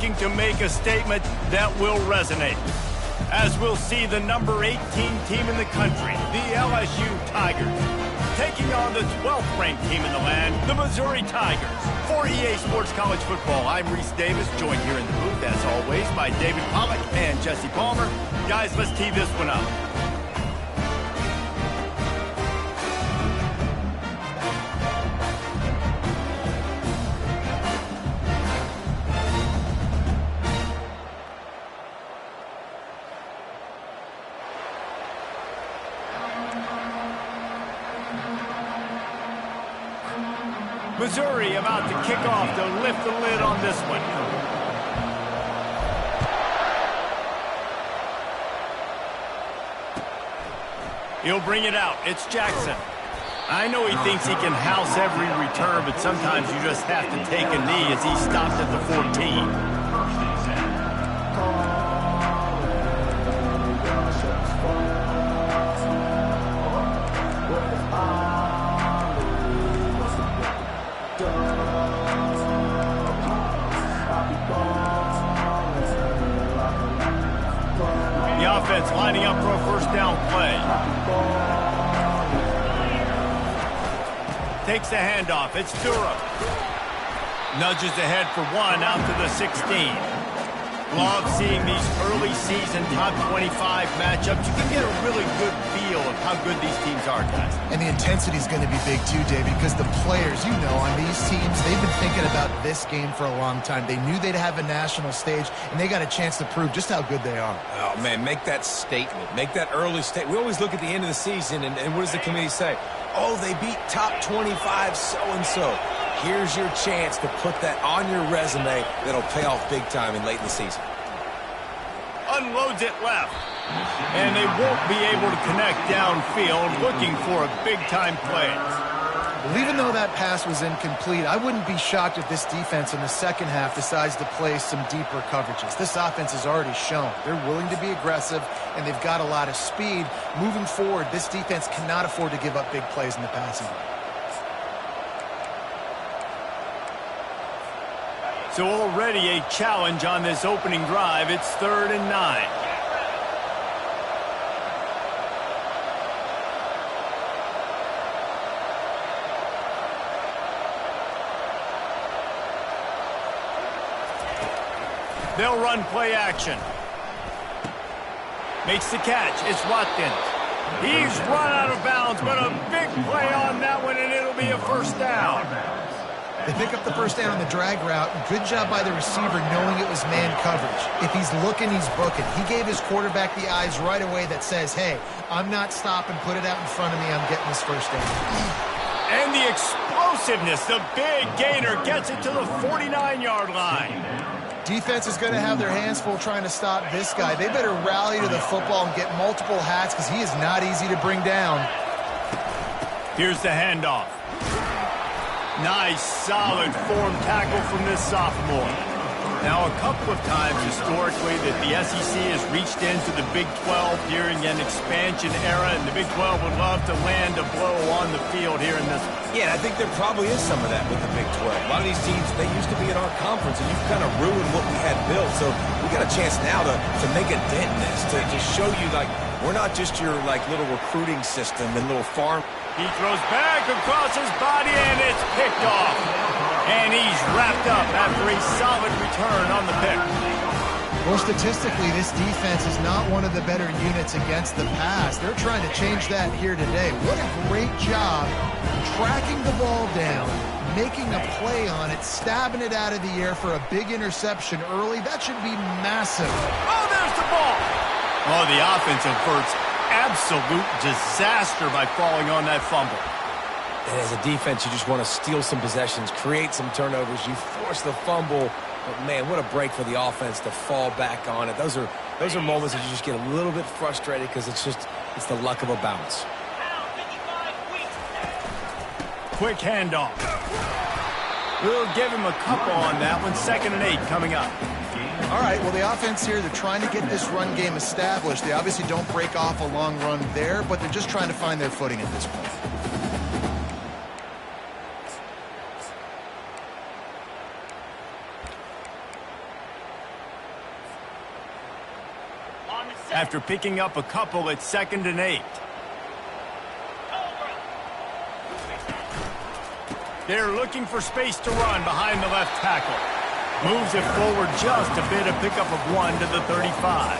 looking to make a statement that will resonate. As we'll see the number 18 team in the country, the LSU Tigers, taking on the 12th ranked team in the land, the Missouri Tigers. For EA Sports College Football, I'm Reese Davis, joined here in the booth, as always, by David Pollack and Jesse Palmer. Guys, let's tee this one up. Missouri about to kick off to lift the lid on this one. He'll bring it out. It's Jackson. I know he thinks he can house every return, but sometimes you just have to take a knee as he stopped at the 14. The offense lining up for a first down play. Takes the handoff. It's Durham. Nudges ahead for one out to the 16. Love seeing these early season top 25 matchups. You can get a really good feel of how good these teams are, guys. And the intensity is going to be big too, David, because the players, you know, on these teams, they've been thinking about this game for a long time. They knew they'd have a national stage, and they got a chance to prove just how good they are. Oh, man, make that statement. Make that early statement. We always look at the end of the season, and what does the committee say? Oh, they beat top 25 so-and-so. Here's your chance to put that on your resume that'll pay off big time in late in the season. Unloads it left. And they won't be able to connect downfield, looking for a big-time play. Well, even though that pass was incomplete, I wouldn't be shocked if this defense in the second half decides to play some deeper coverages. This offense has already shown they're willing to be aggressive, and they've got a lot of speed. Moving forward, this defense cannot afford to give up big plays in the passing game. So already a challenge on this opening drive. It's 3rd and 9. They'll run play action. Makes the catch. It's Watkins. He's run out of bounds, but a big play on that one, and it'll be a first down. They pick up the first down on the drag route. Good job by the receiver knowing it was man coverage. If he's looking, he's booking. He gave his quarterback the eyes right away that says, hey, I'm not stopping. Put it out in front of me. I'm getting this first down. And the explosiveness, the big gainer gets it to the 49-yard line. Defense is going to have their hands full trying to stop this guy. They better rally to the football and get multiple hats because he is not easy to bring down. Here's the handoff. Nice, solid form tackle from this sophomore. Now, a couple of times historically that the SEC has reached into the Big 12 during an expansion era, and the Big 12 would love to land a blow on the field here in this one. Yeah, I think there probably is some of that with the Big 12. A lot of these teams, they used to be in our conference, and you've kind of ruined what we had built. So we got a chance now to make a dent in this, to show you, like, we're not just your, like, little recruiting system and little farm. He throws back across his body, and it's picked off. And he's wrapped up after a solid return on the pick. Well, statistically, this defense is not one of the better units against the pass. They're trying to change that here today. What a great job tracking the ball down, making a play on it, stabbing it out of the air for a big interception early. That should be massive. Oh, there's the ball. Oh, the offense averts absolute disaster by falling on that fumble. And as a defense, you just want to steal some possessions, create some turnovers. You force the fumble, but man, what a break for the offense to fall back on it. Those are moments that you just get a little bit frustrated because it's the luck of a bounce. Quick handoff. We'll give him a couple on that one. 2nd and 8 coming up. All right, well, the offense here, they're trying to get this run game established. They obviously don't break off a long run there, but they're just trying to find their footing at this point. after picking up a couple at 2nd and 8. They're looking for space to run behind the left tackle. Moves it forward just a bit, a pickup of 1 to the 35.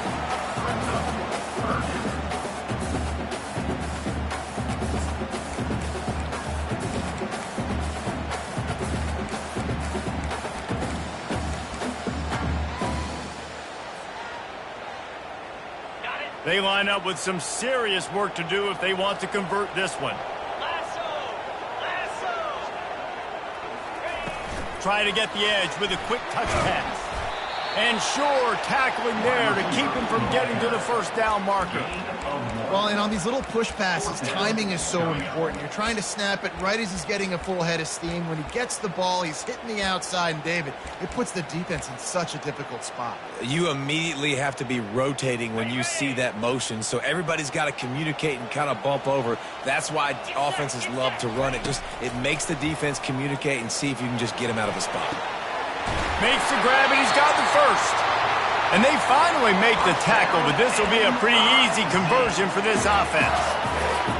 They line up with some serious work to do if they want to convert this one. Try to get the edge with a quick touch pass. And sure, tackling there to keep him from getting to the first down marker. Well, and on these little push passes, timing is so important. You're trying to snap it right as he's getting a full head of steam. When he gets the ball, he's hitting the outside, and David, it puts the defense in such a difficult spot. You immediately have to be rotating when you see that motion, so everybody's got to communicate and kind of bump over. That's why offenses love to run it. It makes the defense communicate and see if you can just get him out of a spot. Makes the grab, and he's got the first. And they finally make the tackle, but this will be a pretty easy conversion for this offense.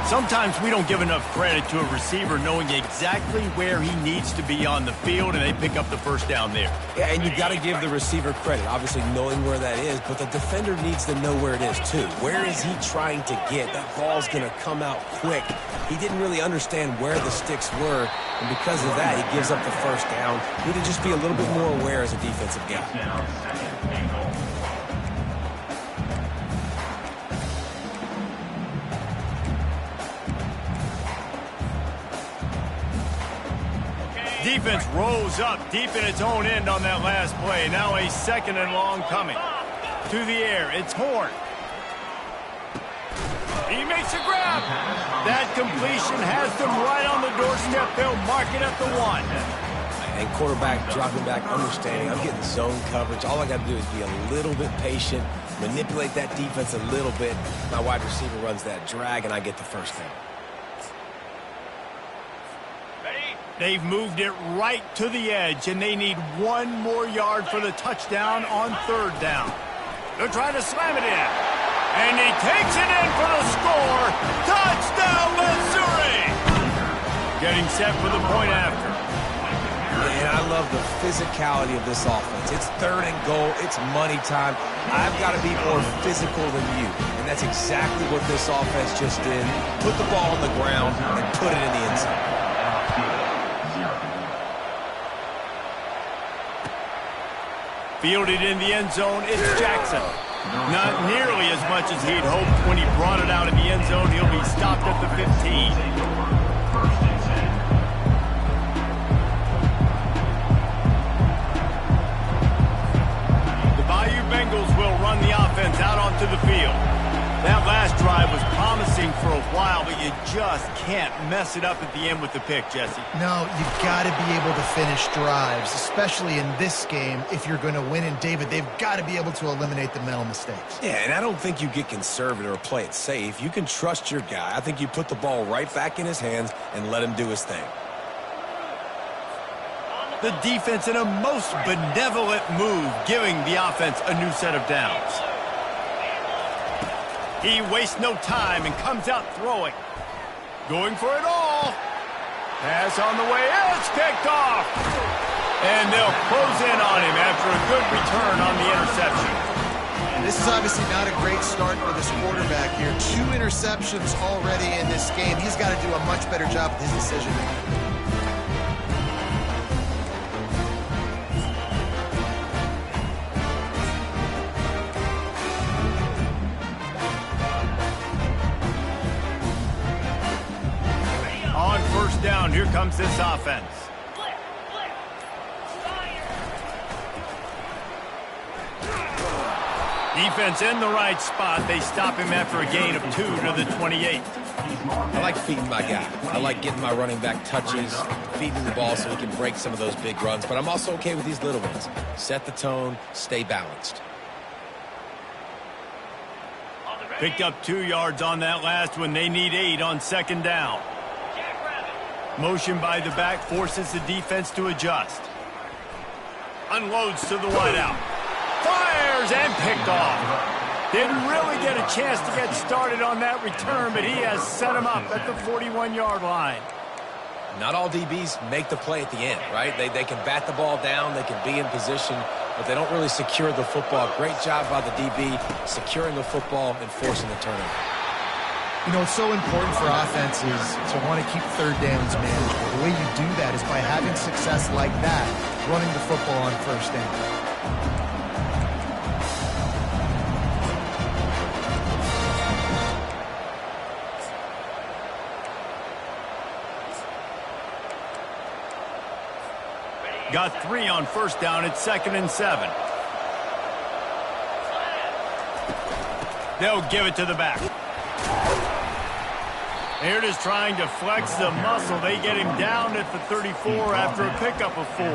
Sometimes we don't give enough credit to a receiver knowing exactly where he needs to be on the field, and they pick up the first down there. Yeah, and you've got to give the receiver credit, obviously knowing where that is, but the defender needs to know where it is too. Where is he trying to get? That ball's going to come out quick. He didn't really understand where the sticks were, and because of that, he gives up the first down. You need to just be a little bit more aware as a defensive guy. Defense rolls up deep in its own end on that last play. Now a 2nd and long coming. To the air, it's Horn. He makes a grab. That completion has them right on the doorstep. They'll mark it at the 1. And quarterback dropping back, understanding I'm getting zone coverage. All I got to do is be a little bit patient, manipulate that defense a little bit. My wide receiver runs that drag, and I get the first down. They've moved it right to the edge, and they need 1 more yard for the touchdown on 3rd down. They're trying to slam it in. And he takes it in for the score. Touchdown, Missouri! Getting set for the point after. And I love the physicality of this offense. It's 3rd and goal. It's money time. I've got to be more physical than you. And that's exactly what this offense just did. Put the ball on the ground and put it in the end zone. Fielded in the end zone, it's Jackson. Not nearly as much as he'd hoped when he brought it out of the end zone. He'll be stopped at the 15. The Bayou Bengals will run the offense out onto the field. That last drive was promising for a while, but you just can't mess it up at the end with the pick, Jesse. No, you've got to be able to finish drives, especially in this game if you're going to win. And, David, they've got to be able to eliminate the mental mistakes. Yeah, and I don't think you get conservative or play it safe. You can trust your guy. I think you put the ball right back in his hands and let him do his thing. The defense in a most benevolent move, giving the offense a new set of downs. He wastes no time and comes out throwing. Going for it all. Pass on the way. It's picked off. And they'll close in on him after a good return on the interception. This is obviously not a great start for this quarterback here. 2 interceptions already in this game. He's got to do a much better job with his decision making. Down, here comes this offense. Defense in the right spot. They stop him after a gain of 2 to the 28. I like feeding my guy. I like getting my running back touches, feeding the ball so he can break some of those big runs, but I'm also okay with these little ones. Set the tone, stay balanced. Picked up 2 yards on that last one. They need 8 on 2nd down. Motion by the back forces the defense to adjust. Unloads to the wideout. Fires and picked off. Didn't really get a chance to get started on that return, but he has set him up at the 41-yard line. Not all DBs make the play at the end, right? They can bat the ball down, they can be in position, but they don't really secure the football. Great job by the DB securing the football and forcing the turnover. You know, it's so important for offenses to want to keep third downs manageable. The way you do that is by having success like that, running the football on first down. Got 3 on first down. It's 2nd and 7. They'll give it to the back. Here it is trying to flex the muscle. They get him down at the 34 after a pickup of 4.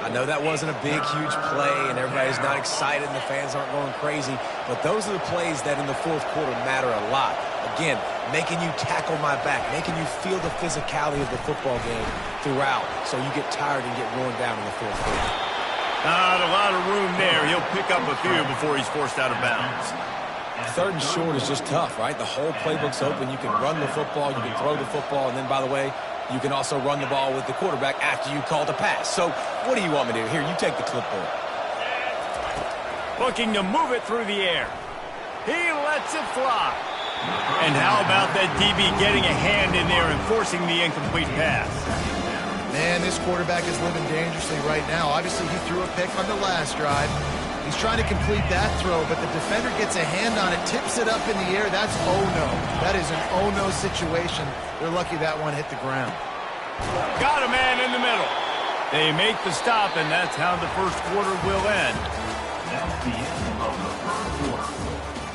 I know that wasn't a big, huge play, and everybody's not excited, and the fans aren't going crazy, but those are the plays that in the fourth quarter matter a lot. Again, making you tackle my back, making you feel the physicality of the football game throughout, so you get tired and get worn down in the fourth quarter. Not a lot of room there. He'll pick up a few before he's forced out of bounds. 3rd and short is just tough, right? The whole playbook's open. You can run the football, you can throw the football, and then, by the way, you can also run the ball with the quarterback after you call the pass. So what do you want me to do? Here, you take the clipboard. Looking to move it through the air. He lets it fly. And how about that DB getting a hand in there and forcing the incomplete pass? Man, this quarterback is living dangerously right now. Obviously, he threw a pick on the last drive. He's trying to complete that throw, but the defender gets a hand on it, tips it up in the air. That's oh-no. That is an oh-no situation. They're lucky that one hit the ground. Got a man in the middle. They make the stop, and that's how the first quarter will end. That's the end of the first quarter.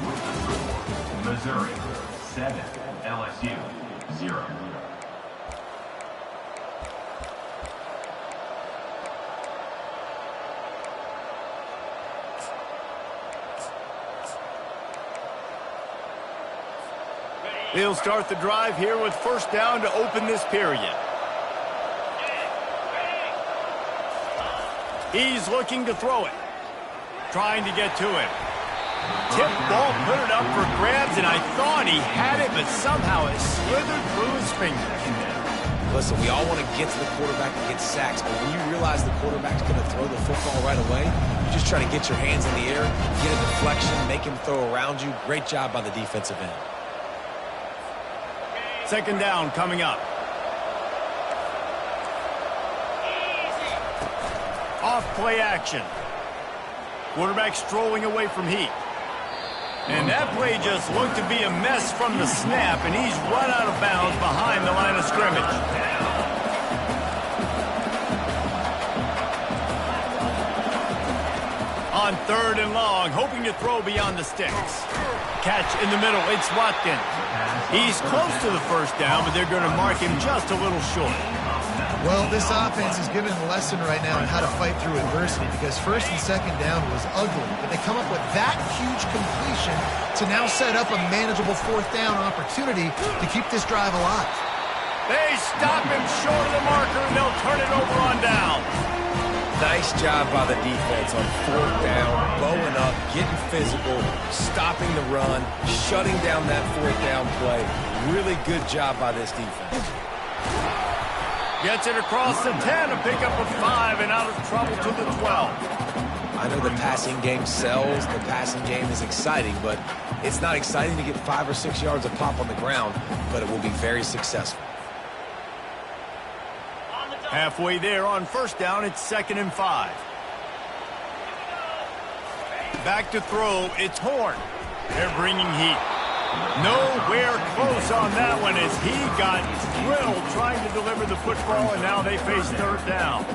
With the score, Missouri 7, LSU 0. They'll start the drive here with first down to open this period. He's looking to throw it. Trying to get to it. Tip ball, put it up for grabs, and I thought he had it, but somehow it slithered through his fingers. Listen, we all want to get to the quarterback and get sacks, but when you realize the quarterback's going to throw the football right away, you just try to get your hands in the air, get a deflection, make him throw around you. Great job by the defensive end. 2nd down coming up. Off play action. Quarterback strolling away from Heat. And that play just looked to be a mess from the snap, and he's run out of bounds behind the line of scrimmage. On 3rd and long, hoping to throw beyond the sticks. Catch in the middle, it's Watkins. He's close to the first down, but they're going to mark him just a little short. Well, this offense is giving a lesson right now on how to fight through adversity, because 1st and 2nd down was ugly, but they come up with that huge completion to now set up a manageable 4th down opportunity to keep this drive alive. They stop him short of the marker, and they'll turn it over on down. Nice job by the defense on 4th down, bowing up, getting physical, stopping the run, shutting down that 4th down play. Really good job by this defense. Gets it across the 10, a pickup of 5, and out of trouble to the 12. I know the passing game sells, the passing game is exciting, but it's not exciting to get 5 or 6 yards of pop on the ground, but it will be very successful. Halfway there on first down, it's 2nd and 5. Back to throw, it's Horn. They're bringing Heat. Nowhere close on that one as he got drilled trying to deliver the football, and now they face 3rd down.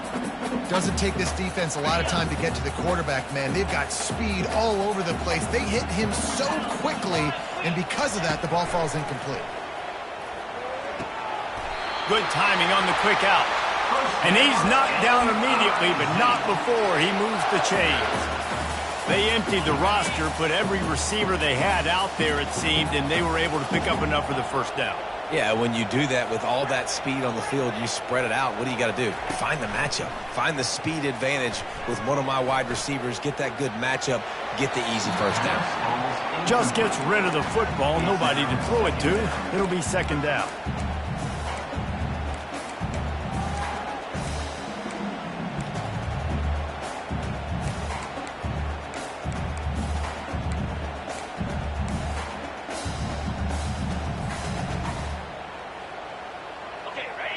Doesn't take this defense a lot of time to get to the quarterback, man. They've got speed all over the place. They hit him so quickly, and because of that, the ball falls incomplete. Good timing on the quick out. And he's knocked down immediately, but not before he moves the chains. They emptied the roster, put every receiver they had out there, it seemed, and they were able to pick up enough for the first down. Yeah, when you do that with all that speed on the field, you spread it out. What do you got to do? Find the matchup. Find the speed advantage with one of my wide receivers. Get that good matchup. Get the easy first down. Just gets rid of the football. Nobody to throw it to. It'll be second down.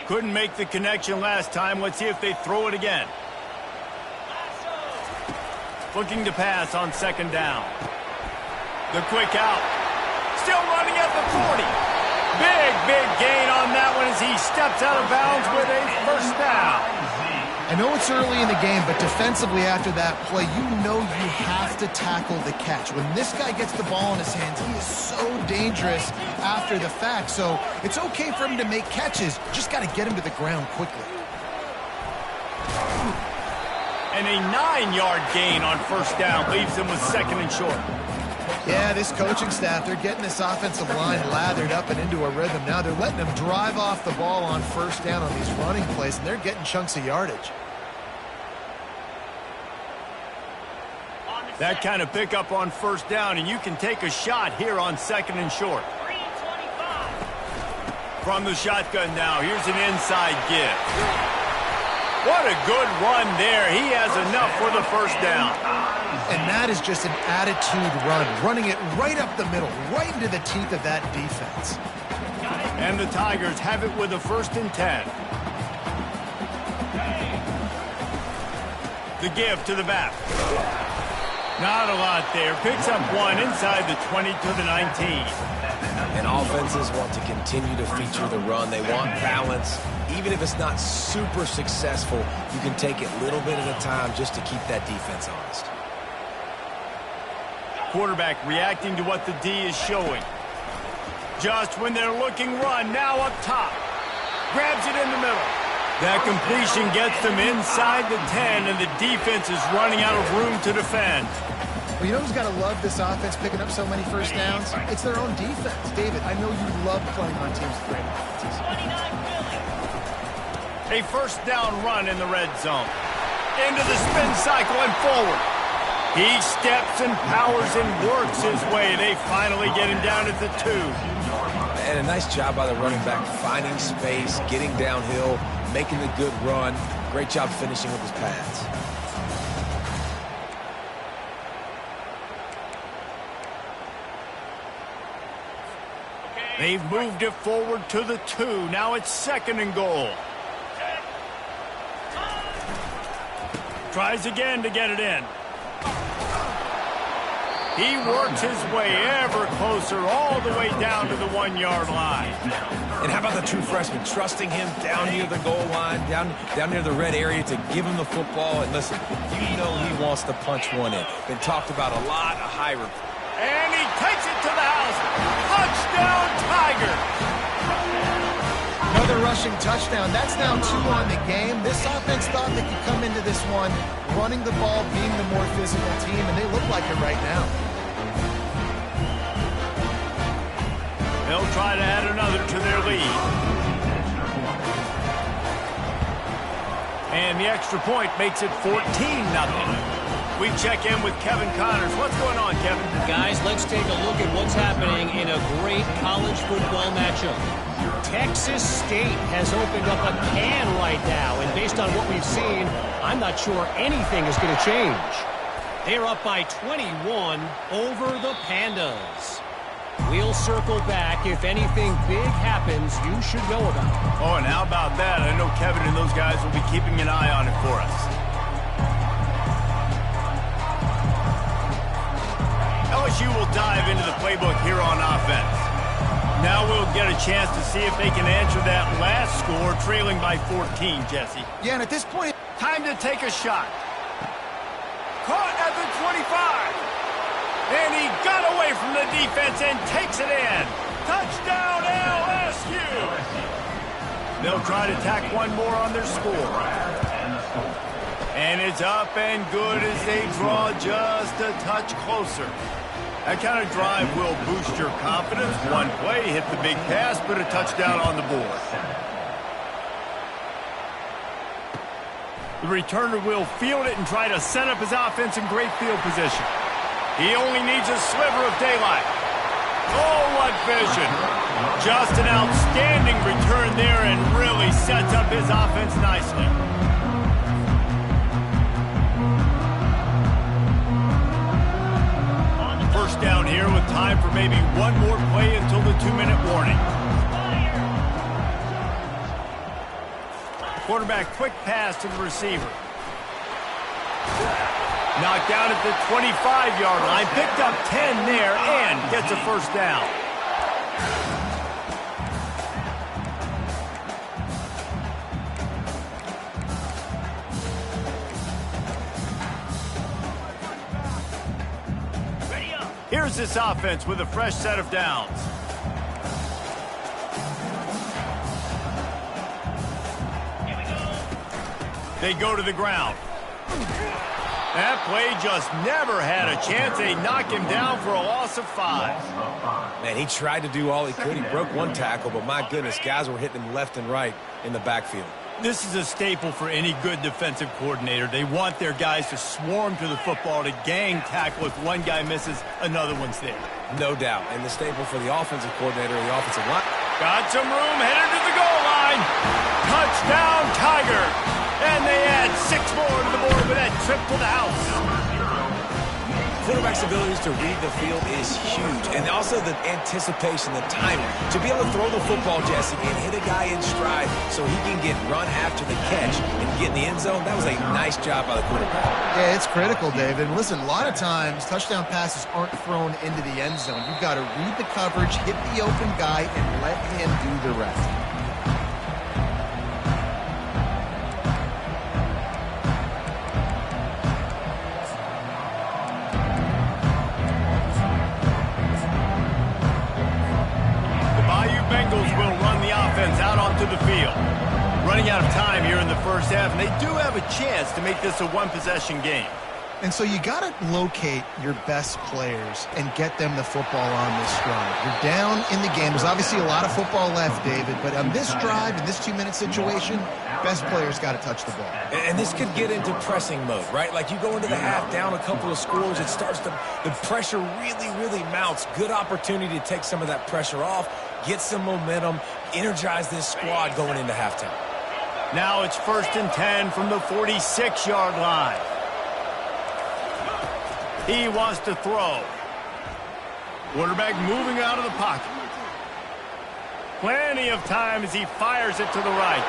Couldn't make the connection last time. Let's see if they throw it again. Looking to pass on second down. The quick out. Still running at the 40. Big gain on that one as he steps out of bounds with a first down. I know it's early in the game, but defensively after that play, you know you have to tackle the catch. When this guy gets the ball in his hands, he is so dangerous after the fact. So it's okay for him to make catches. Just got to get him to the ground quickly. And a 9-yard gain on first down leaves him with second and short. Yeah, this coaching staff, they're getting this offensive line lathered up and into a rhythm. Now they're letting them drive off the ball on first down on these running plays, and they're getting chunks of yardage. That kind of pickup on first down, and you can take a shot here on second and short. From the shotgun now, here's an inside give. What a good run there. He has enough for the first down. And that is just an attitude run, running it right up the middle, right into the teeth of that defense. And the Tigers have it with a 1st and 10. The give to the back. Not a lot there. Picks up one inside the 20 to the 19. And offenses want to continue to feature the run. They want balance. Even if it's not super successful, you can take it little bit at a time just to keep that defense honest. Quarterback reacting to what the D is showing. Just when they're looking run, now up top. Grabs it in the middle. That completion gets them inside the 10, and the defense is running out of room to defend. Well, you know who's got to love this offense picking up so many first downs? It's their own defense. David, I know you love playing on teams with great offenses. A first down run in the red zone. Into the spin cycle and forward. He steps and powers and works his way. They finally get him down at the 2. And a nice job by the running back, finding space, getting downhill, making the good run. Great job finishing with his pads. They've moved it forward to the 2. Now it's 2nd and goal. Tries again to get it in. He works his way ever closer all the way down to the 1-yard line. And how about the true freshman, trusting him down near the goal line, down near the red area to give him the football. And listen, you know he wants to punch one in. Been talked about a lot, a high recruit. And he takes it to the house. Touchdown, Tiger. Another rushing touchdown. That's now 2 on the game. This offense thought they could come into this one running the ball, being the more physical team, and they look like it right now. They'll try to add another to their lead. And the extra point makes it 14-0. We check in with Kevin Connors. What's going on, Kevin? Guys, let's take a look at what's happening in a great college football matchup. Texas State has opened up a can right now, and based on what we've seen, I'm not sure anything is going to change. They're up by 21 over the Pandas. We'll circle back. If anything big happens, you should know about it. Oh, and how about that? I know Kevin and those guys will be keeping an eye on it for us. LSU will dive into the playbook here on offense. Now we'll get a chance to see if they can answer that last score, trailing by 14, Jesse. Yeah, and at this point, time to take a shot. Caught at the 25. And he got away from the defense and takes it in. Touchdown, LSU. They'll try to tack one more on their score. And it's up and good as they draw just a touch closer. That kind of drive will boost your confidence. One play, hit the big pass, put a touchdown on the board. The returner will field it and try to set up his offense in great field position. He only needs a sliver of daylight. Oh, what vision. Just an outstanding return there and really sets up his offense nicely. First down here with time for maybe one more play until the 2-minute warning. Quarterback quick pass to the receiver. Knocked down at the 25-yard line. Picked up 10 there and gets a first down. Here's this offense with a fresh set of downs. They go to the ground. That play just never had a chance. They knock him down for a loss of 5. Man, he tried to do all he could. He broke one tackle, but my goodness, guys were hitting him left and right in the backfield. This is a staple for any good defensive coordinator. They want their guys to swarm to the football, to gang tackle. If one guy misses, another one's there. No doubt. And the staple for the offensive coordinator or the offensive line. Got some room, headed to the goal line. Touchdown, Tiger. And they add 6 more to the board with that trip to the house. Quarterback's abilities to read the field is huge. And also the anticipation, the timing. To be able to throw the football, Jesse, and hit a guy in stride so he can get run after the catch and get in the end zone, that was a nice job by the quarterback. Yeah, it's critical, David. Listen, a lot of times touchdown passes aren't thrown into the end zone. You've got to read the coverage, hit the open guy, and let him do the rest. Out onto the field. Running out of time here in the first half, and they do have a chance to make this a one-possession game. And so you got to locate your best players and get them the football on this drive. You're down in the game. There's obviously a lot of football left, David, but on this drive, in this 2-minute situation, best players got to touch the ball. And this could get into pressing mode, right? Like you go into the half down a couple of scores, it starts to, the pressure really mounts. Good opportunity to take some of that pressure off, get some momentum, energize this squad going into halftime. Now it's 1st and 10 from the 46-yard line. He wants to throw. Quarterback moving out of the pocket. Plenty of time as he fires it to the right.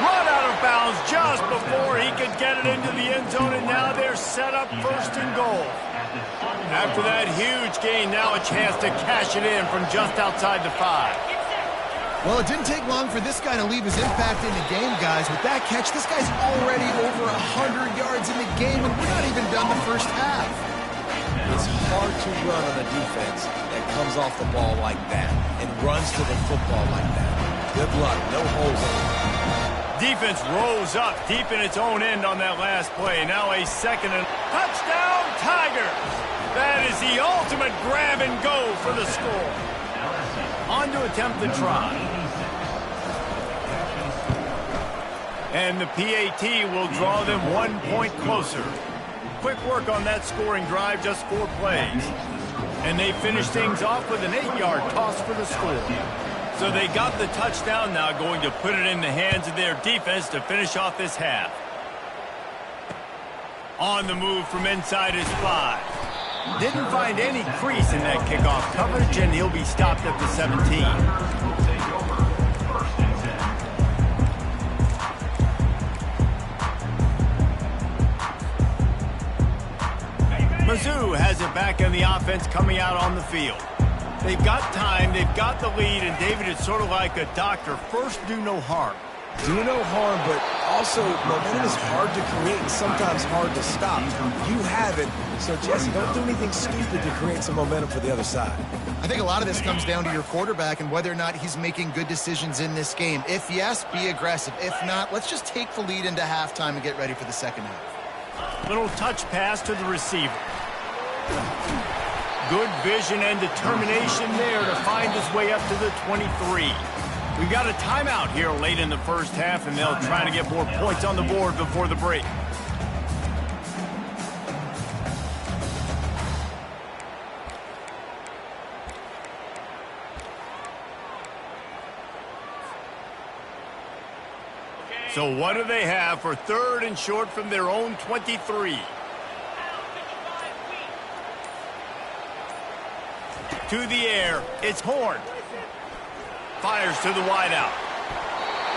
Run out of bounds just before he could get it into the end zone, and now they're set up 1st and goal. After that huge gain, now a chance to cash it in from just outside the 5. Well, it didn't take long for this guy to leave his impact in the game, guys. With that catch, this guy's already over 100 yards in the game, and we're not even done the first half. It's hard to run on a defense that comes off the ball like that and runs to the football like that. Good luck. No holes in it. Defense rose up deep in its own end on that last play. Now a 2nd and touchdown, Tigers! That is the ultimate grab and go for the score. On to attempt the try. And the PAT will draw them 1 point closer. Quick work on that scoring drive, just 4 plays. And they finish things off with an 8-yard toss for the score. So they got the touchdown, now going to put it in the hands of their defense to finish off this half. On the move from inside his 5. Didn't find any crease in that kickoff coverage, and he'll be stopped at the 17. Mizzou has it back in the offense coming out on the field. They've got time, they've got the lead, and David, it's sort of like a doctor. First, do no harm. Do no harm, but also momentum is hard to create and sometimes hard to stop. You have it, so Jesse, don't do anything stupid to create some momentum for the other side. I think a lot of this comes down to your quarterback and whether or not he's making good decisions in this game. If yes, be aggressive. If not, let's just take the lead into halftime and get ready for the second half. Little touch pass to the receiver. Good vision and determination there to find his way up to the 23. We've got a timeout here late in the first half, and they'll try to get more points on the board before the break. So what do they have for 3rd and short from their own 23? To the air, it's Horn. Fires to the wideout.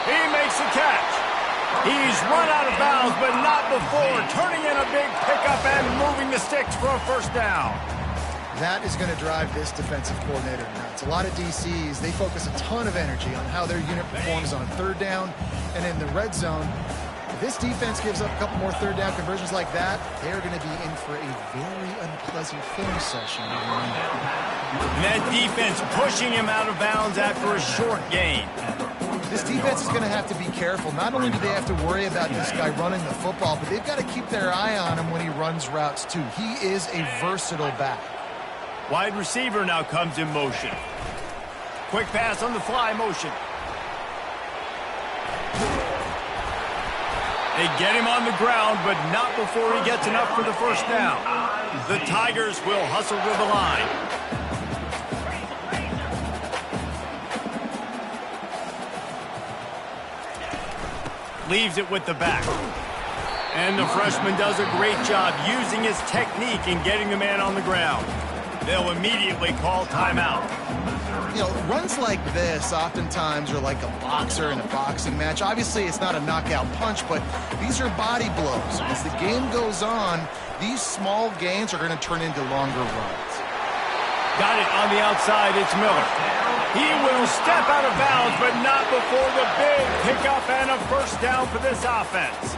He makes the catch. He's run out of bounds, but not before turning in a big pickup and moving the sticks for a first down. That is going to drive this defensive coordinator nuts. A lot of DCs, they focus a ton of energy on how their unit performs on 3rd down and in the red zone. If this defense gives up a couple more 3rd down conversions like that, they're going to be in for a very unpleasant film session. And that defense pushing him out of bounds after a short gain. This defense is going to have to be careful. Not only do they have to worry about this guy running the football, but they've got to keep their eye on him when he runs routes too. He is a versatile back. Wide receiver now comes in motion. Quick pass on the fly motion. They get him on the ground, but not before he gets enough for the first down. The Tigers will hustle to the line. Leaves it with the back. And the freshman does a great job using his technique in getting the man on the ground. They'll immediately call timeout. You know, runs like this oftentimes are like a boxer in a boxing match. Obviously, it's not a knockout punch, but these are body blows. As the game goes on, these small gains are going to turn into longer runs. Got it on the outside. It's Miller. He will step out of bounds, but not before the big pickup and a first down for this offense.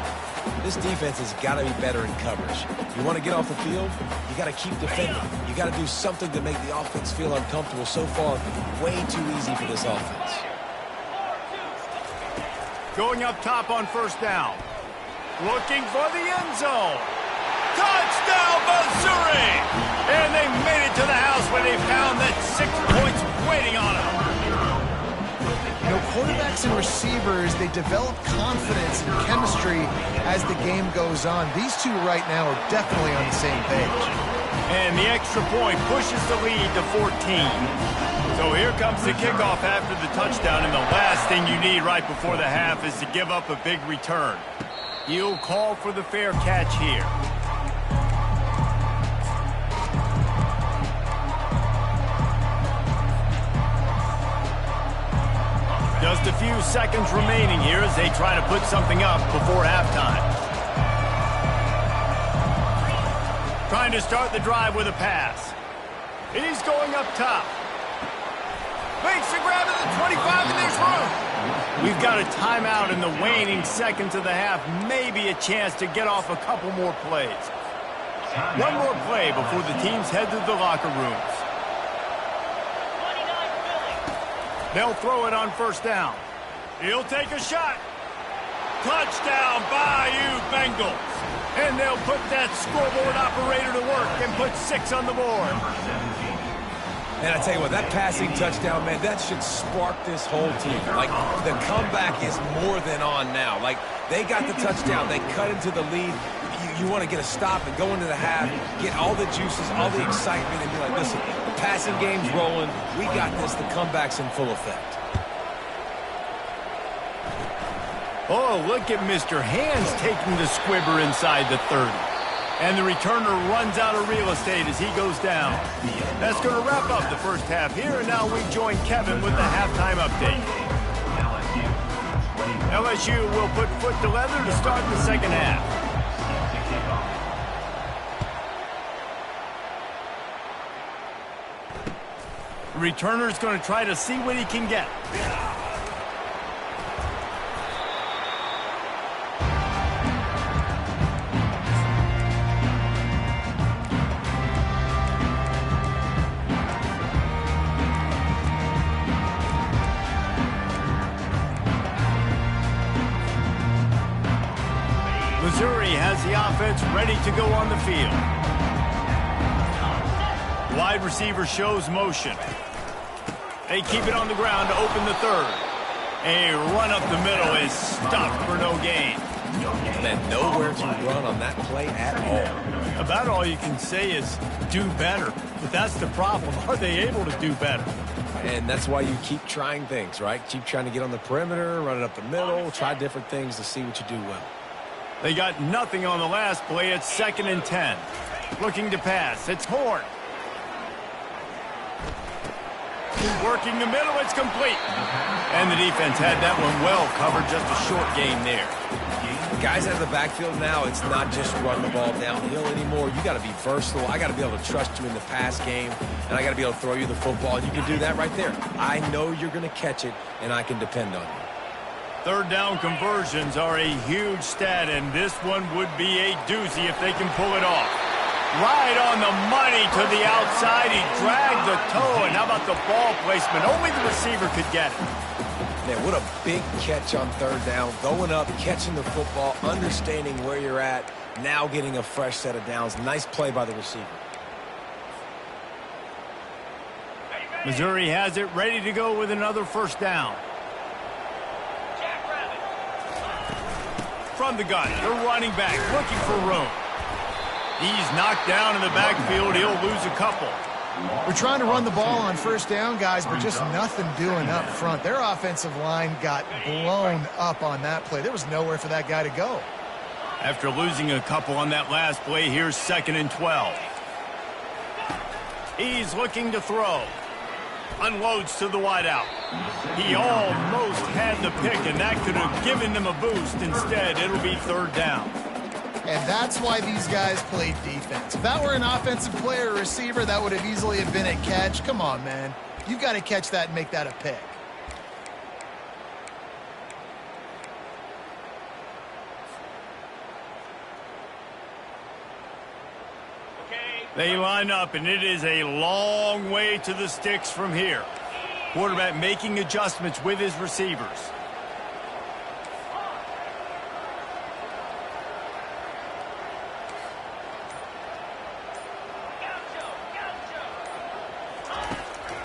This defense has got to be better in coverage. You want to get off the field, you got to keep defending. You got to do something to make the offense feel uncomfortable. So far, way too easy for this offense. Going up top on first down. Looking for the end zone. Touchdown, Missouri! And they made it to the house where they found that 6 points waiting on them. You know, quarterbacks and receivers, they develop confidence and chemistry as the game goes on. These two right now are definitely on the same page. And the extra point pushes the lead to 14. So here comes the kickoff after the touchdown, and the last thing you need right before the half is to give up a big return. He'll call for the fair catch here. Just a few seconds remaining here as they try to put something up before halftime. Trying to start the drive with a pass. He's going up top. Makes the grab at the 25, and there's room. We've got a timeout in the waning seconds of the half. Maybe a chance to get off a couple more plays. One more play before the teams head to the locker rooms. They'll throw it on first down. He'll take a shot. Touchdown, Bayou Bengals. And they'll put that scoreboard operator to work and put 6 on the board. And I tell you what, that passing touchdown, man, that should spark this whole team. Like, the comeback is more than on now. Like, they got the touchdown. They cut into the lead. You want to get a stop and go into the half, get all the juices, all the excitement, and be like, listen, the passing game's rolling. We got this. The comeback's in full effect. Oh, look at Mr. Hands taking the squibber inside the 30. And the returner runs out of real estate as he goes down. That's going to wrap up the first half here, and now we join Kevin with the halftime update. LSU will put foot to leather to start the second half. Returner's going to try to see what he can get. Missouri has the offense ready to go on the field. Wide receiver shows motion. They keep it on the ground to open the third. A run up the middle is stopped for no gain. Man, nowhere to run on that play at all. About all you can say is do better. But that's the problem. Are they able to do better? And that's why you keep trying things, right? Keep trying to get on the perimeter, run it up the middle, try different things to see what you do well. They got nothing on the last play. It's 2nd and 10. Looking to pass. It's Horn. Working the middle. It's complete. And the defense had that one well covered. Just a short gain there. Guys out of the backfield now, it's not just run the ball downhill anymore. You got to be versatile. I got to be able to trust you in the pass game, and I got to be able to throw you the football. You can do that right there. I know you're going to catch it, and I can depend on you. Third down conversions are a huge stat, and this one would be a doozy if they can pull it off. Right on the money to the outside. He dragged the toe, and how about the ball placement? Only the receiver could get it. Man, what a big catch on third down. Going up, catching the football, understanding where you're at, now getting a fresh set of downs. Nice play by the receiver. Missouri has it ready to go with another first down. From the gun, the running back looking for room. He's knocked down in the backfield. He'll lose a couple. We're trying to run the ball on first down, guys, but just nothing doing up front. Their offensive line got blown up on that play. There was nowhere for that guy to go. After losing a couple on that last play, here's 2nd and 12. He's looking to throw. Unloads to the wideout. He almost had the pick, and that could have given them a boost. Instead, it'll be third down. And that's why these guys played defense. If that were an offensive player or receiver, that would have easily have been a catch. Come on, man. You've got to catch that and make that a pick. They line up, and it is a long way to the sticks from here. Quarterback making adjustments with his receivers.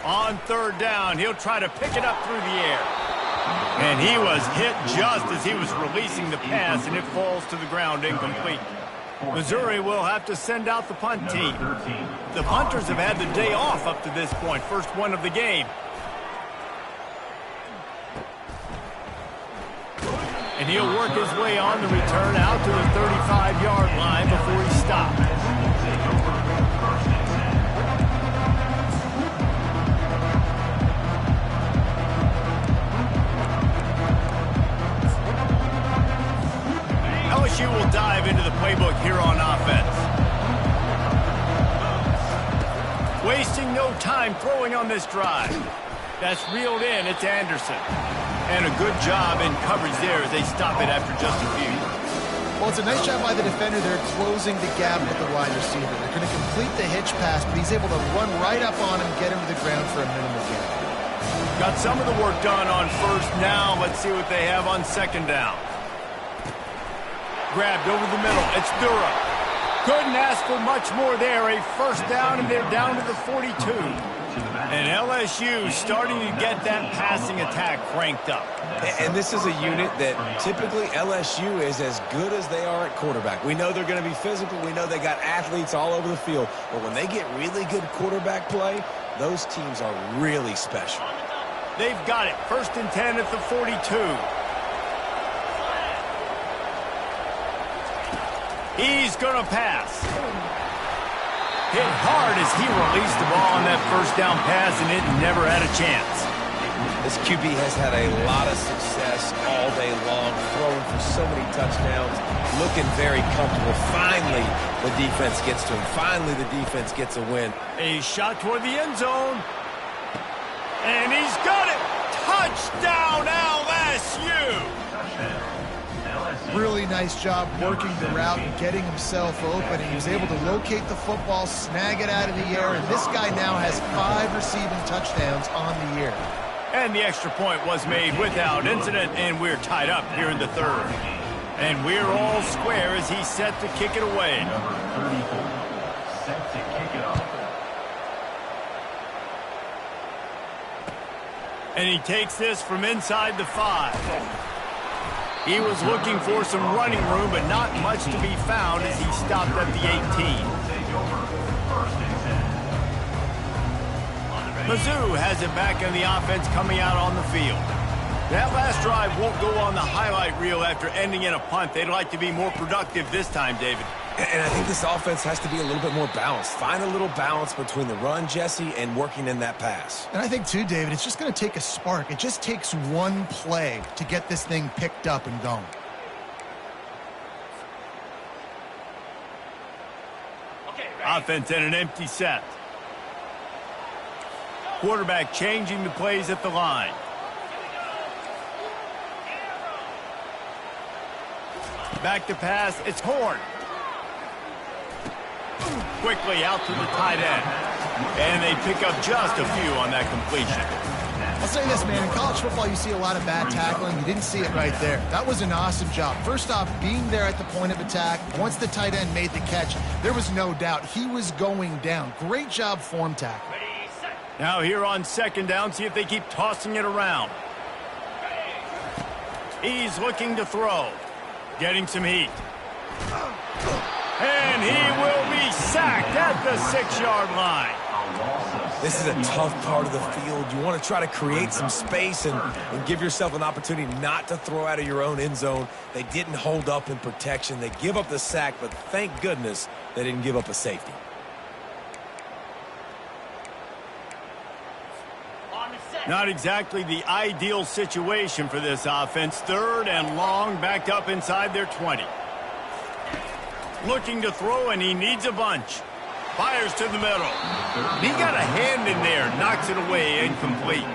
On third down, he'll try to pick it up through the air. And he was hit just as he was releasing the pass, and it falls to the ground incomplete. Missouri will have to send out the punt team. The punters have had the day off up to this point, first one of the game. And he'll work his way on the return out to the 35-yard line before he stops. LSU will dive into the playbook here on offense. Wasting no time throwing on this drive. That's reeled in. It's Anderson. And a good job in coverage there as they stop it after just a few. Well, it's a nice job by the defender. They're closing the gap with the wide receiver. They're going to complete the hitch pass, but he's able to run right up on him, get him to the ground for a minimal gain. Got some of the work done on first. Now let's see what they have on second down. Grabbed over the middle. It's Durham. Couldn't ask for much more there. A first down, and they're down to the 42. And LSU starting to get that passing attack cranked up. And this is a unit that typically LSU is as good as they are at quarterback. We know they're going to be physical. We know they got athletes all over the field. But when they get really good quarterback play, those teams are really special. They've got it. 1st and 10 at the 42. He's going to pass. Hit hard as he released the ball on that first down pass, and it never had a chance. This QB has had a lot of success all day long, throwing for so many touchdowns, looking very comfortable. Finally, the defense gets to him. Finally, the defense gets a win. A shot toward the end zone. And he's got it. Touchdown, LSU. Really nice job working the route and getting himself open. He was able to locate the football, snag it out of the air, and this guy now has 5 receiving touchdowns on the year. And the extra point was made without incident, and we're tied up here in the third. And we're all square as he's set to kick it away. Number 34, set to kick it off. And he takes this from inside the 5. He was looking for some running room, but not much to be found as he stopped at the 18. Mizzou has it back in the offense coming out on the field. That last drive won't go on the highlight reel after ending in a punt. They'd like to be more productive this time, David. And I think this offense has to be a little bit more balanced. Find a little balance between the run, Jesse, and working in that pass. And I think, too, David, it's just going to take a spark. It just takes one play to get this thing picked up and going. Offense in an empty set. Quarterback changing the plays at the line. Back to pass, it's Horn. Quickly out to the tight end. And they pick up just a few on that completion. I'll say this, man. In college football, you see a lot of bad tackling. You didn't see it right there. That was an awesome job. First off, being there at the point of attack. Once the tight end made the catch, there was no doubt he was going down. Great job form tackle. Now here on second down, see if they keep tossing it around. He's looking to throw. Getting some heat. And he will be sacked at the 6-yard line. This is a tough part of the field. You want to try to create some space and give yourself an opportunity not to throw out of your own end zone. They didn't hold up in protection. They give up the sack, but thank goodness they didn't give up a safety. Not exactly the ideal situation for this offense. 3rd and long, backed up inside their 20. Looking to throw, and he needs a bunch. Fires to the middle. He got a hand in there, knocks it away, incomplete.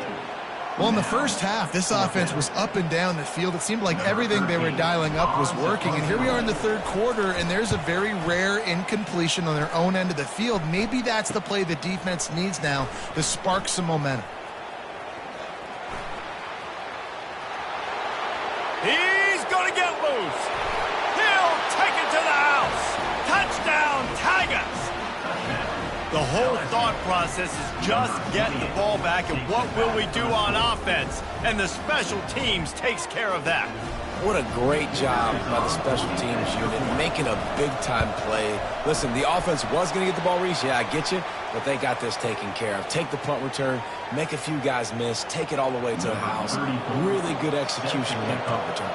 Well, in the first half, this offense was up and down the field. It seemed like everything they were dialing up was working. And here we are in the 3rd quarter, and there's a very rare incompletion on their own end of the field. Maybe that's the play the defense needs now to spark some momentum. He's going to get loose. He'll take it to the house. Touchdown, Tigers. The whole thought process is just getting the ball back, and what will we do on offense? And the special teams takes care of that. What a great job by the special teams unit, making a big-time play. Listen, the offense was going to get the ball reached. Yeah, I get you, but they got this taken care of. Take the punt return, make a few guys miss, take it all the way to the house. Really good execution on that punt return.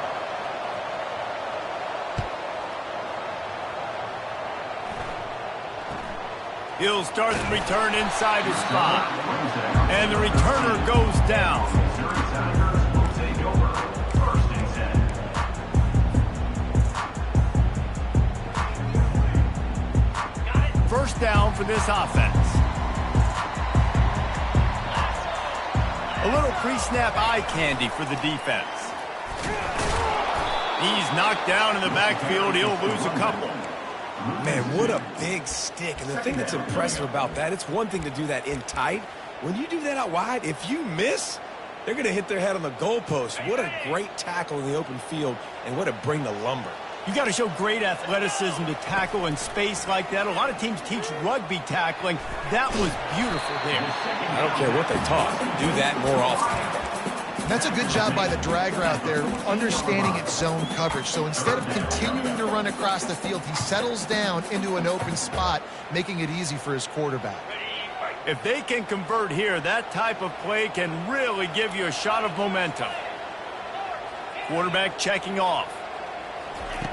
He'll start the return inside his spot. And the returner goes down. First down for this offense. A little pre-snap eye candy for the defense. He's knocked down in the backfield. He'll lose a couple. Man, what a big stick. And the thing that's impressive about that, it's one thing to do that in tight. When you do that out wide, if you miss, they're going to hit their head on the goalpost. What a great tackle in the open field, and what a bring to lumber. You got to show great athleticism to tackle in space like that. A lot of teams teach rugby tackling. That was beautiful there. I don't care what they taught. Do that more often. That's a good job by the drag route there, understanding its zone coverage. So instead of continuing to run across the field, he settles down into an open spot, making it easy for his quarterback. If they can convert here, that type of play can really give you a shot of momentum. Quarterback checking off.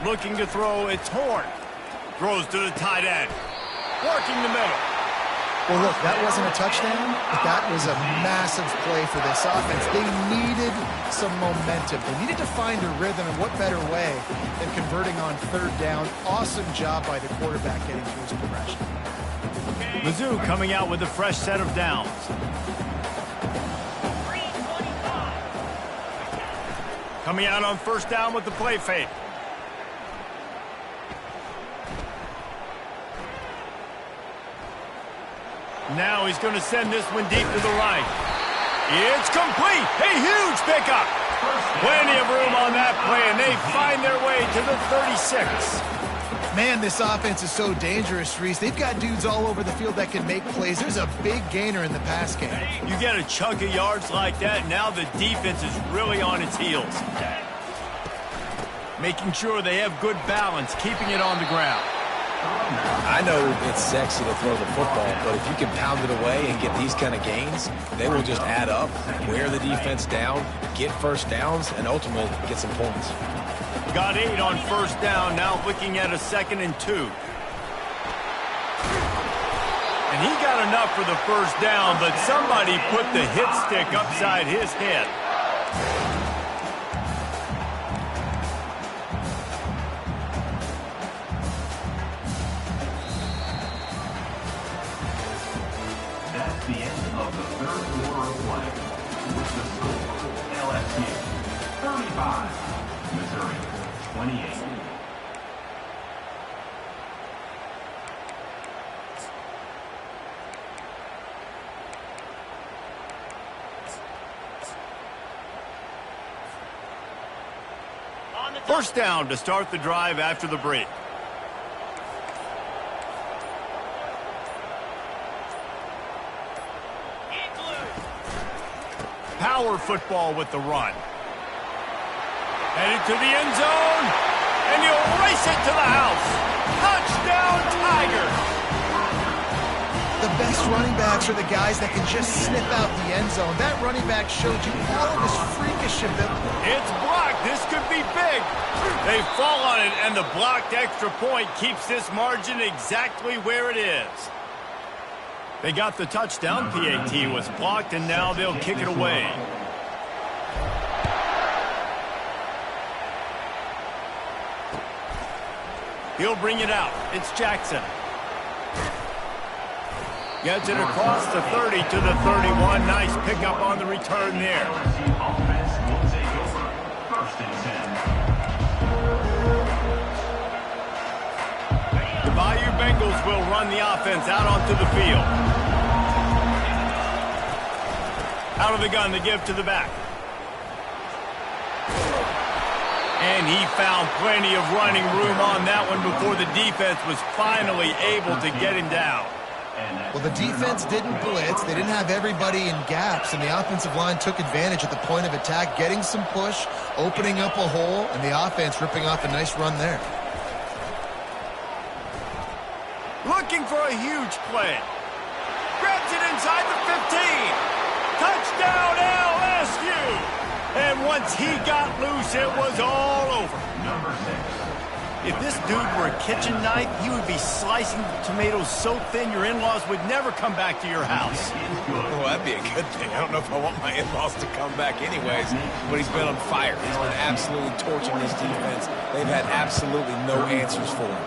Looking to throw, it's Horn. Throws to the tight end. Working the middle. Well, look, that wasn't a touchdown, but that was a massive play for this offense. They needed some momentum. They needed to find a rhythm, and what better way than converting on 3rd down. Awesome job by the quarterback getting through his progression. Mizzou coming out with a fresh set of downs. Coming out on 1st down with the play fake. Now he's going to send this one deep to the right. It's complete. A huge pickup. Plenty of room on that play, and they find their way to the 36. Man, this offense is so dangerous, Reese. They've got dudes all over the field that can make plays. There's a big gainer in the pass game. You get a chunk of yards like that, now the defense is really on its heels. Making sure they have good balance, keeping it on the ground. I know it's sexy to throw the football, but if you can pound it away and get these kind of gains, they will just add up, wear the defense down, get first downs, and ultimately get some points. Got 8 on first down, now looking at a 2nd and 2. And he got enough for the first down, but somebody put the hit stick upside his head. That's the end of the third quarter of play. With the score, LSU 35, Missouri 28. First down to start the drive after the break. Power football with the run. Headed to the end zone, and he'll race it to the house. Touchdown, Tigers! The best running backs are the guys that can just sniff out the end zone. That running back showed you all of his freakish ability. It's blocked. This could be big. They fall on it, and the blocked extra point keeps this margin exactly where it is. They got the touchdown. PAT was blocked, and now they'll kick it away. He'll bring it out. It's Jackson. Gets it across the 30 to the 31. Nice pickup on the return there. LSU offense will take over. 1st and 10. The Bayou Bengals will run the offense out onto the field. Out of the gun, the give to the back. And he found plenty of running room on that one before the defense was finally able to get him down. Well, the defense didn't blitz. They didn't have everybody in gaps, and the offensive line took advantage at the point of attack, getting some push, opening up a hole, and the offense ripping off a nice run there. Looking for a huge play. Grabs it inside the 15. Touchdown, LSU! And once he got loose, it was all over. Number 6. If this dude were a kitchen knife, he would be slicing the tomatoes so thin your in-laws would never come back to your house. Well, that'd be a good thing. I don't know if I want my in-laws to come back anyways, but he's been on fire. He's been absolutely torching this defense. They've had absolutely no answers for him.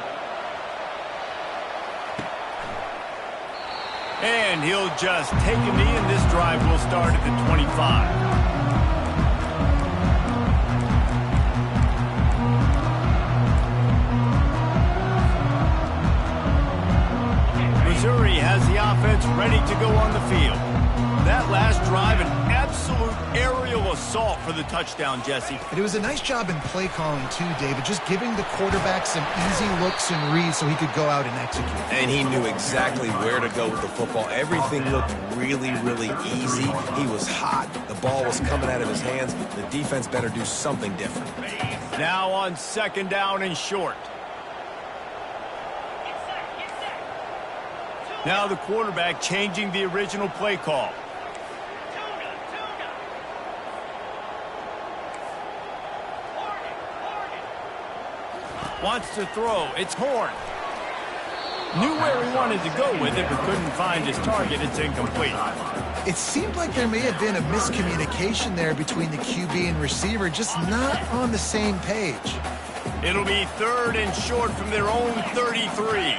And he'll just take a knee, and this drive will start at the 25. Missouri has the offense ready to go on the field. That last drive, an absolute aerial assault for the touchdown, Jesse. And it was a nice job in play calling, too, David, just giving the quarterback some easy looks and reads so he could go out and execute. And he knew exactly where to go with the football. Everything looked really, really easy. He was hot. The ball was coming out of his hands. The defense better do something different. Now on 2nd down and short. Now the quarterback changing the original play call. Wants to throw. It's Horn. Knew where he wanted to go with it, but couldn't find his target. It's incomplete. It seemed like there may have been a miscommunication there between the QB and receiver, just not on the same page. It'll be 3rd and short from their own 33.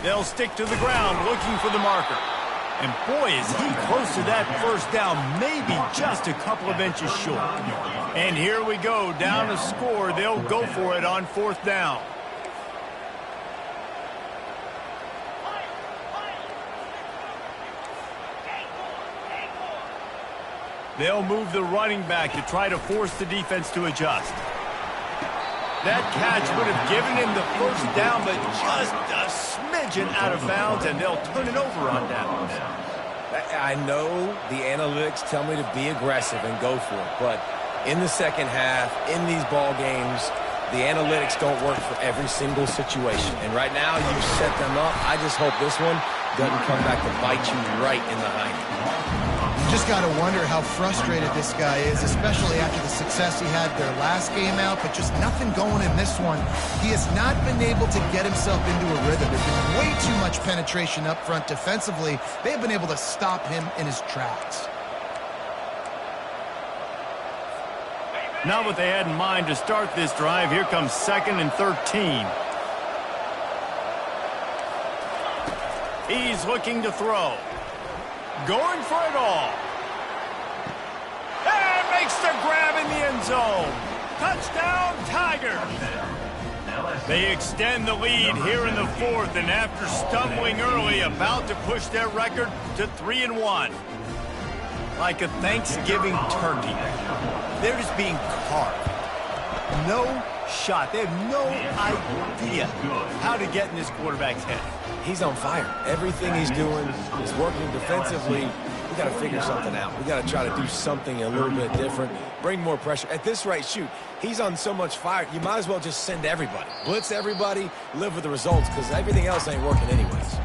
They'll stick to the ground looking for the marker. And boy, is he close to that first down, maybe just a couple of inches short. And here we go, down a score. They'll go for it on 4th down. They'll move the running back to try to force the defense to adjust. That catch would have given him the first down, but just a smidgen out of bounds, and they'll turn it over on downs. I know the analytics tell me to be aggressive and go for it, but in the second half, in these ball games, the analytics don't work for every single situation. And right now, you set them up. I just hope this one doesn't come back to bite you right in the hind. You just got to wonder how frustrated this guy is, especially after the success he had their last game out, but just nothing going in this one. He has not been able to get himself into a rhythm. There's been way too much penetration up front defensively. They've been able to stop him in his tracks. Not what they had in mind to start this drive. Here comes 2nd and 13. He's looking to throw. Going for it all. And makes the grab in the end zone. Touchdown, Tigers. They extend the lead here in the 4th, and after stumbling early, about to push their record to 3-1. Like a Thanksgiving turkey. They're just being carved. No shot. They have no idea how to get in this quarterback's head. He's on fire. Everything he's doing is working defensively. We got to figure something out. We got to try to do something a little bit different. Bring more pressure. At this rate, shoot, he's on so much fire, you might as well just send everybody. Blitz everybody, live with the results, because everything else ain't working anyways.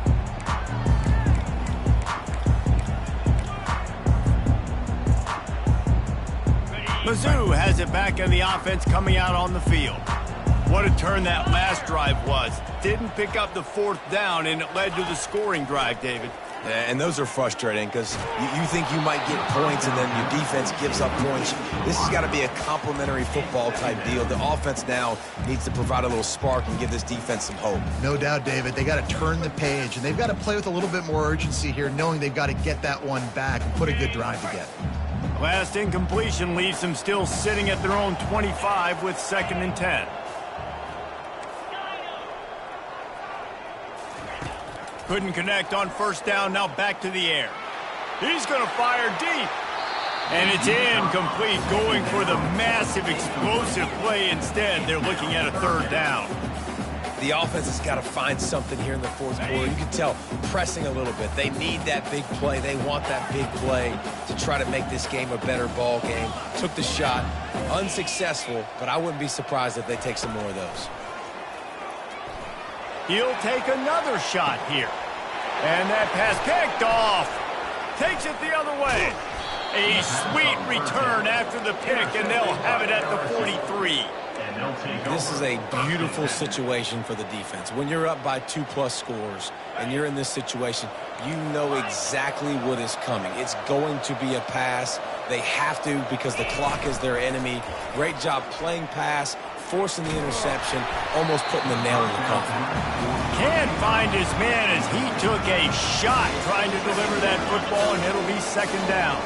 Mizzou has it back in the offense coming out on the field. What a turn that last drive was. Didn't pick up the 4th down, and it led to the scoring drive, David. Yeah, and those are frustrating because you think you might get points and then your defense gives up points. This has got to be a complementary football type deal. The offense now needs to provide a little spark and give this defense some hope. No doubt, David. They got to turn the page, and they've got to play with a little bit more urgency here, knowing they've got to get that one back and put a good drive together. Last incompletion leaves them still sitting at their own 25 with 2nd and 10. Couldn't connect on 1st down, now back to the air. He's going to fire deep. And it's incomplete, going for the massive explosive play instead. They're looking at a 3rd down. The offense has got to find something here in the 4th quarter. You can tell pressing a little bit. They need that big play. They want that big play to try to make this game a better ball game. Took the shot, unsuccessful, but I wouldn't be surprised if they take some more of those. He'll take another shot here. And that pass picked off. Takes it the other way. A sweet return after the pick, and they'll have it at the 43. This is a beautiful situation for the defense. When you're up by 2+ scores and you're in this situation, you know exactly what is coming. It's going to be a pass. They have to because the clock is their enemy. Great job playing pass, forcing the interception, almost putting the nail in the coffin. Can't find his man as he took a shot trying to deliver that football, and it'll be 2nd down.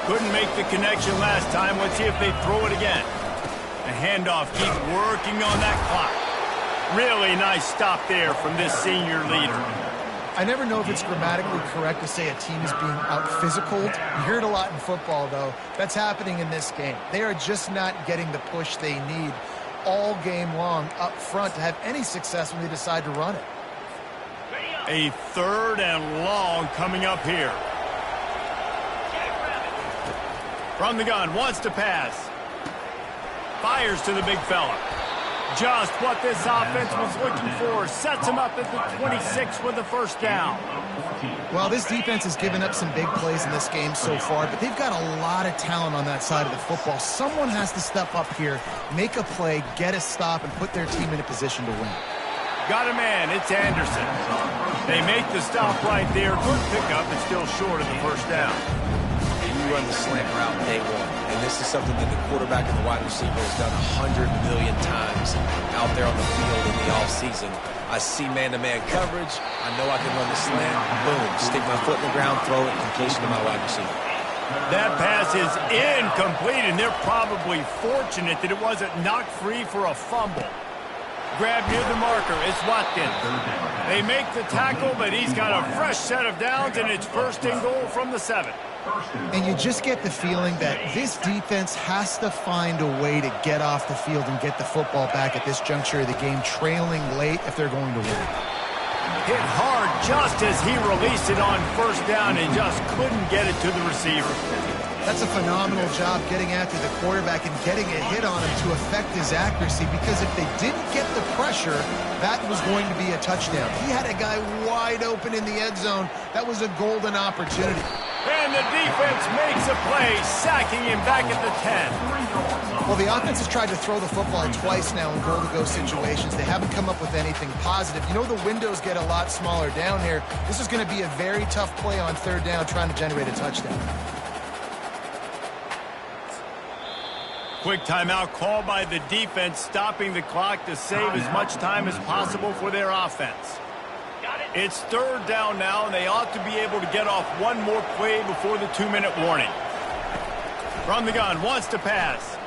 Couldn't make the connection last time. Let's see if they throw it again. The handoff keeps working on that clock. Really nice stop there from this senior leader. I never know if it's grammatically correct to say a team is being out-physicaled. You hear it a lot in football, though. That's happening in this game. They are just not getting the push they need all game long up front to have any success when they decide to run it. A 3rd and long coming up here. From the gun, wants to pass. Fires to the big fella. Just what this offense was looking for. Sets him up at the 26 with the 1st down. Well, this defense has given up some big plays in this game so far, but they've got a lot of talent on that side of the football. Someone has to step up here, make a play, get a stop, and put their team in a position to win. Got a man. It's Anderson. They make the stop right there. Good pickup, but still short of the 1st down. You run the slant route day one. And this is something that the quarterback and the wide receiver has done 100 million times out there on the field in the offseason. I see man-to-man coverage. I know I can run the slant. Boom. Stick my foot in the ground, throw it, completion to my wide receiver. That pass is incomplete, and they're probably fortunate that it wasn't knocked free for a fumble. grab near the marker. It's Watkins. They make the tackle, but he's got a fresh set of downs, and it's first and goal from the 7. And you just get the feeling that this defense has to find a way to get off the field and get the football back at this juncture of the game, trailing late if they're going to win. Hit hard just as he released it on first down and just couldn't get it to the receiver. That's a phenomenal job getting after the quarterback and getting a hit on him to affect his accuracy, because if they didn't get the pressure, that was going to be a touchdown. He had a guy wide open in the end zone. That was a golden opportunity. And the defense makes a play, sacking him back at the 10. Well, the offense has tried to throw the football twice now in goal-to-go situations. They haven't come up with anything positive. You know, the windows get a lot smaller down here. This is going to be a very tough play on third down, trying to generate a touchdown. Quick timeout called by the defense, stopping the clock to save as much time as possible for their offense. It's third down now, and they ought to be able to get off one more play before the 2-minute warning. From the gun, wants to pass.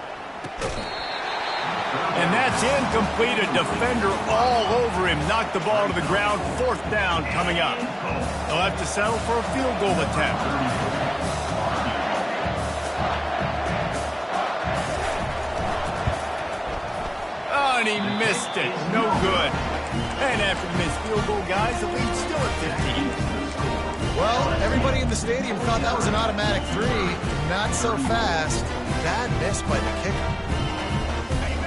And that's incomplete. A defender all over him. Knocked the ball to the ground. Fourth down coming up. They'll have to settle for a field goal attempt. And he missed it. No good. And after the missed field goal, guys, the lead's still at 15. Well, everybody in the stadium thought that was an automatic 3. Not so fast. Bad miss by the kicker.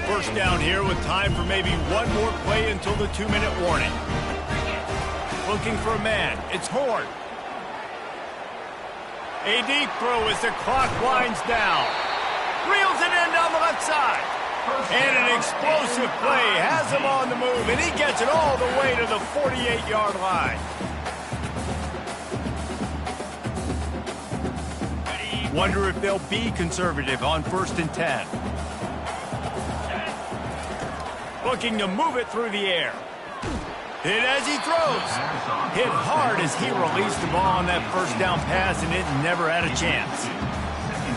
First down here with time for maybe one more play until the 2-minute warning. Looking for a man. It's Horn. A deep throw as the clock winds down. Reels it in down the left side. And an explosive play has him on the move, and he gets it all the way to the 48-yard line. Wonder if they'll be conservative on 1st and 10. Looking to move it through the air. Hit as he throws. Hit hard as he released the ball on that first down pass, and it never had a chance.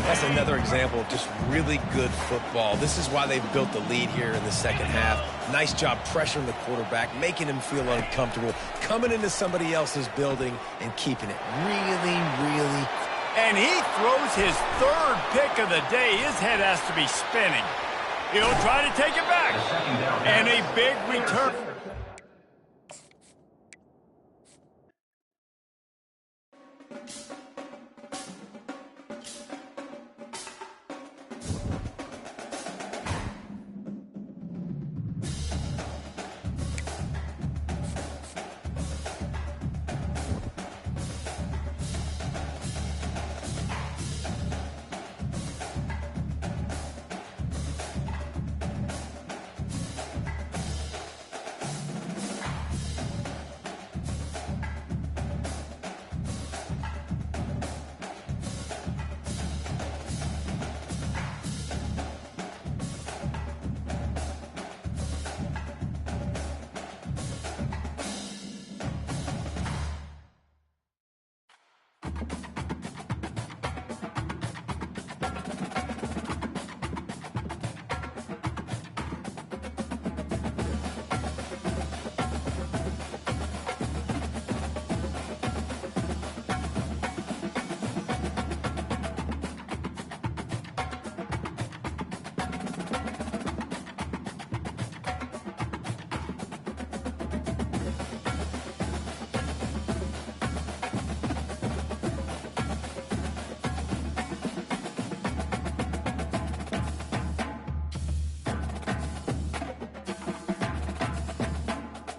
That's another example of just really good football. This is why they've built the lead here in the second half. Nice job pressuring the quarterback, making him feel uncomfortable, coming into somebody else's building and keeping it really. And he throws his third pick of the day. His head has to be spinning. He'll try to take it back. And a big return.